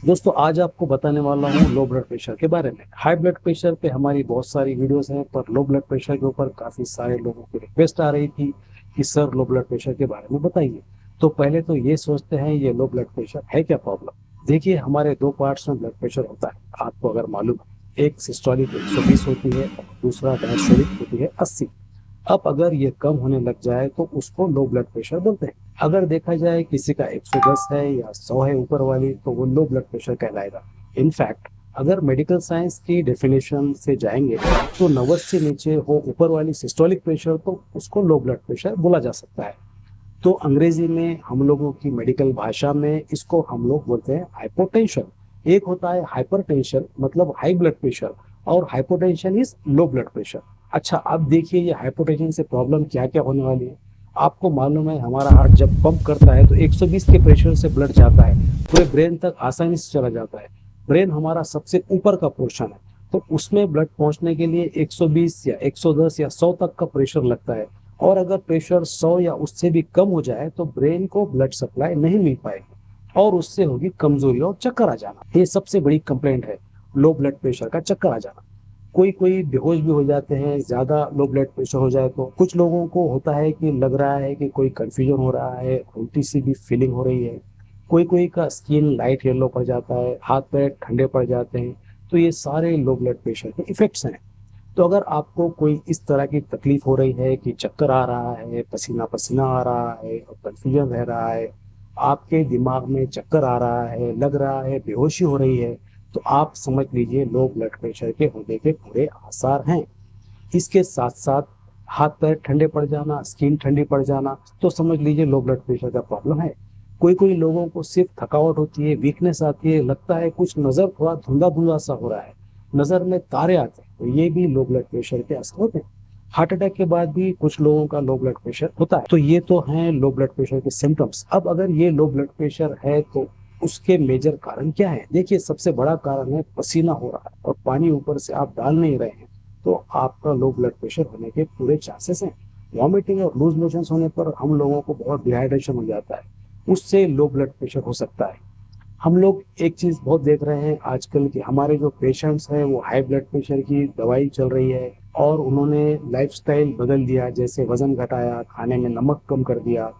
दोस्तों आज आपको बताने वाला हूँ लो ब्लड प्रेशर के बारे में। हाई ब्लड प्रेशर पे हमारी बहुत सारी वीडियोस हैं, पर लो ब्लड प्रेशर के ऊपर काफी सारे लोगों की रिक्वेस्ट आ रही थी कि सर लो ब्लड प्रेशर के बारे में बताइए। तो पहले तो ये सोचते हैं ये लो ब्लड प्रेशर है क्या प्रॉब्लम। देखिए हमारे दो पार्ट्स में ब्लड प्रेशर होता है, आपको अगर मालूम है। एक सिस्टोलिक 120 होती है और दूसरा डायस्टोलिक होती है 80। अब अगर ये कम होने लग जाए तो उसको लो ब्लड प्रेशर बोलते हैं। अगर देखा जाए किसी का 110 है या 100 है ऊपर वाली, तो वो लो ब्लड प्रेशर कहलाएगा। इनफैक्ट अगर मेडिकल साइंस की डेफिनेशन से जाएंगे तो 90 से नीचे हो ऊपर वाली सिस्टोलिक प्रेशर तो उसको लो ब्लड प्रेशर बोला जा सकता है। तो अंग्रेजी में हम लोगों की मेडिकल भाषा में इसको हम लोग बोलते हैं हाइपोटेंशन। एक होता है हाइपरटेंशन मतलब हाई ब्लड प्रेशर, और hypotension is low blood pressure. अच्छा अब देखिए ये हाइपोटेंशन से प्रॉब्लम क्या क्या होने वाली है। आपको मालूम है हमारा हार्ट जब पंप करता है तो 120 के प्रेशर से ब्लड जाता है, पूरे ब्रेन तक आसानी से चला जाता है। ब्रेन हमारा सबसे ऊपर का पोर्शन है, तो उसमें ब्लड पहुंचने के लिए 120 या 110 या 100 तक का प्रेशर लगता है। और अगर प्रेशर 100 या उससे भी कम हो जाए तो ब्रेन को ब्लड सप्लाई नहीं मिल पाएगी और उससे होगी कमजोरी और चक्कर आ जाना। ये सबसे बड़ी कंप्लेंट है, लो ब्लड प्रेशर का चक्कर आ जाना। कोई कोई बेहोश भी हो जाते हैं ज्यादा लो ब्लड प्रेशर हो जाए तो। कुछ लोगों को होता है कि लग रहा है कि कोई कंफ्यूजन हो रहा है, उल्टी सी भी फीलिंग हो रही है। कोई कोई का स्किन लाइट येलो पड़ जाता है, हाथ पैर ठंडे पड़ जाते हैं। तो ये सारे लो ब्लड प्रेशर के इफेक्ट्स हैं। तो अगर आपको कोई इस तरह की तकलीफ हो रही है कि चक्कर आ रहा है, पसीना पसीना आ रहा है और कंफ्यूजन रह रहा है, आपके दिमाग में चक्कर आ रहा है, लग रहा है बेहोशी हो रही है, तो आप समझ लीजिए लो ब्लड प्रेशर के होने के पूरे आसार हैं। इसके साथ साथ हाथ पैर ठंडे पड़ जाना, स्किन ठंडी पड़ जाना, तो समझ लीजिए लो ब्लड प्रेशर का प्रॉब्लम है। कोई कोई लोगों को सिर्फ थकावट होती है, वीकनेस आती है, लगता है कुछ नजर थोड़ा धुंधला धुंधला सा हो रहा है, नजर में तारे आते हैं, तो ये भी लो ब्लड प्रेशर के असर होते हैं। हार्ट अटैक के बाद भी कुछ लोगों का लो ब्लड प्रेशर होता है। तो ये तो हैं लो ब्लड प्रेशर के सिम्टम्स। अब अगर ये लो ब्लड प्रेशर है तो उसके मेजर कारण क्या है। देखिए सबसे बड़ा कारण है पसीना हो रहा है और पानी ऊपर से आप डाल नहीं रहे हैं, तो आपका लो ब्लड प्रेशर होने के पूरे चांसेस हैं। वॉमिटिंग और लूज मोशंस होने पर हम लोगों को बहुत डिहाइड्रेशन हो जाता है, उससे लो ब्लड प्रेशर हो सकता है। हम लोग एक चीज बहुत देख रहे हैं आजकल कि हमारे जो पेशेंट्स हैं वो हाई ब्लड प्रेशर की दवाई चल रही है और उन्होंने लाइफस्टाइल बदल दिया, जैसे वजन घटाया, खाने में नमक कम कर दिया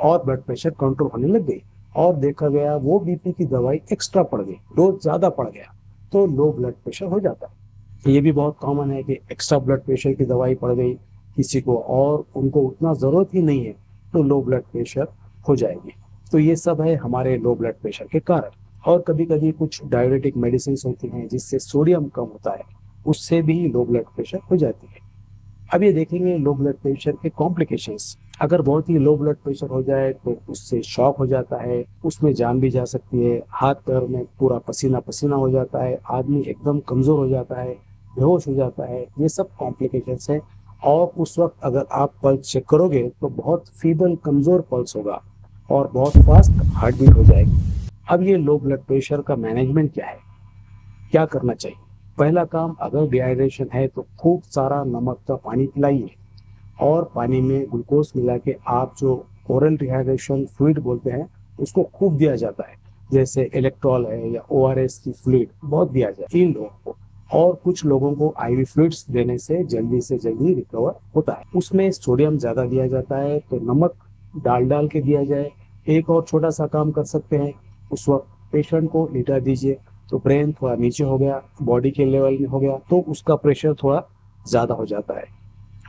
और ब्लड प्रेशर कंट्रोल होने लग गई। और देखा गया वो बीपी की दवाई एक्स्ट्रा पड़ गई, डोज ज्यादा पड़ गया, तो लो ब्लड प्रेशर हो जाता है। ये भी बहुत कॉमन है कि एक्स्ट्रा ब्लड प्रेशर की दवाई पड़ गई किसी को और उनको उतना जरूरत ही नहीं है, तो लो ब्लड प्रेशर हो जाएगी। तो ये सब है हमारे लो ब्लड प्रेशर के कारण। और कभी कभी कुछ डायबिटिक मेडिसिन होती हैं जिससे सोडियम कम होता है, उससे भी लो ब्लड प्रेशर हो जाती है। अब ये देखेंगे लो ब्लड प्रेशर के कॉम्प्लिकेशंस। अगर बहुत ही लो ब्लड प्रेशर हो जाए तो उससे शॉक हो जाता है, उसमें जान भी जा सकती है, हाथ पैर में पूरा पसीना पसीना हो जाता है, आदमी एकदम कमजोर हो जाता है, बेहोश हो जाता है। ये सब कॉम्प्लिकेशंस हैं। और उस वक्त अगर आप पल्स चेक करोगे तो बहुत फीबल कमजोर पल्स होगा और बहुत फास्ट हार्ट बीट हो जाएगी। अब ये लो ब्लड प्रेशर का मैनेजमेंट क्या है, क्या करना चाहिए। पहला काम, अगर डिहाइड्रेशन है तो खूब सारा नमक का पानी पिलाइए और पानी में ग्लूकोज मिला के आप जो ओरल डिहाइड्रेशन फ्लूइड बोलते हैं उसको खूब दिया जाता है, जैसे इलेक्ट्रॉल है या ओआरएस की फ्लूइड बहुत दिया जाए इन लोगों को। और कुछ लोगों को आईवी फ्लूइड्स देने से जल्दी रिकवर होता है। उसमें सोडियम ज्यादा दिया जाता है तो नमक डाल डाल के दिया जाए। एक और छोटा सा काम कर सकते हैं, उस वक्त पेशेंट को लेटा दीजिए, तो ब्रेन थोड़ा नीचे हो गया, बॉडी के लेवल में हो गया, तो उसका प्रेशर थोड़ा ज्यादा हो जाता है।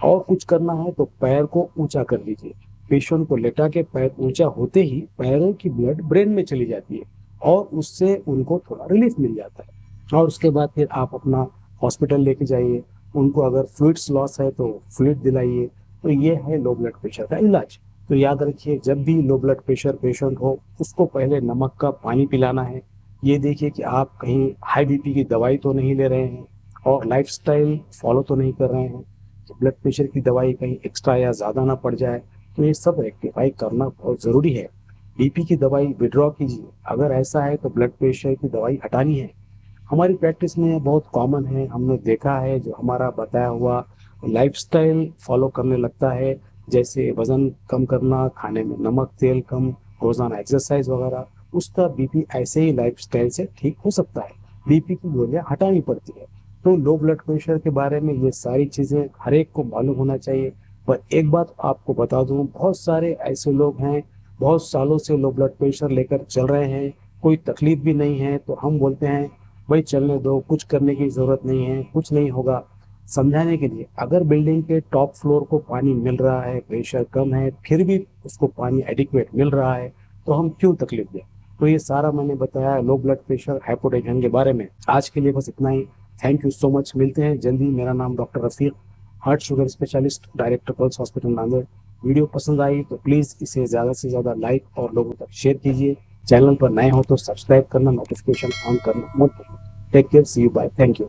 और कुछ करना है तो पैर को ऊंचा कर लीजिए। पेशेंट को लेटा के पैर ऊंचा होते ही पैरों की ब्लड ब्रेन में चली जाती है और उससे उनको थोड़ा रिलीफ मिल जाता है। और उसके बाद फिर आप अपना हॉस्पिटल लेके जाइए, उनको अगर फ्लूइड्स लॉस है तो फ्लूइड दिलाइए। तो ये है लो ब्लड प्रेशर का इलाज। तो याद रखिए जब भी लो ब्लड प्रेशर पेशेंट हो उसको पहले नमक का पानी पिलाना है। ये देखिए कि आप कहीं हाई बीपी की दवाई तो नहीं ले रहे हैं और लाइफस्टाइल फॉलो तो नहीं कर रहे हैं, तो ब्लड प्रेशर की दवाई कहीं एक्स्ट्रा या ज़्यादा ना पड़ जाए। तो ये सब रेक्टिफाई करना बहुत ज़रूरी है। बीपी की दवाई विड्रॉ कीजिए, अगर ऐसा है तो ब्लड प्रेशर की दवाई हटानी है। हमारी प्रैक्टिस में बहुत कॉमन है, हमने देखा है जो हमारा बताया हुआ लाइफस्टाइल फॉलो करने लगता है, जैसे वजन कम करना, खाने में नमक तेल कम, रोजाना एक्सरसाइज वगैरह, उसका बीपी ऐसे ही लाइफस्टाइल से ठीक हो सकता है। बीपी की गोलियां हटानी पड़ती है। तो लो ब्लड प्रेशर के बारे में ये सारी चीजें हर एक को मालूम होना चाहिए। पर एक बात आपको बता दूं, बहुत सारे ऐसे लोग हैं बहुत सालों से लो ब्लड प्रेशर लेकर चल रहे हैं, कोई तकलीफ भी नहीं है, तो हम बोलते हैं भाई चलने दो, कुछ करने की जरूरत नहीं है, कुछ नहीं होगा। समझाने के लिए, अगर बिल्डिंग के टॉप फ्लोर को पानी मिल रहा है, प्रेशर कम है, फिर भी उसको पानी एडिक्वेट मिल रहा है, तो हम क्यों तकलीफ दें। तो ये सारा मैंने बताया लो ब्लड प्रेशर हाइपोटेंशन के बारे में। आज के लिए बस इतना ही। थैंक यू सो मच, मिलते हैं जल्दी। मेरा नाम doctor Rafiq, heart sugar specialist, director pulse hospital Nanded. Video पसंद आई तो प्लीज़ इसे ज़्यादा से ज़्यादा लाइक और लोगों तक शेयर कीजिए। चैनल पर नए हो तो सब्सक्राइब करना, नोटिफिकेशन ऑन करना मत भूलिए। Take care, see you, bye, thank you.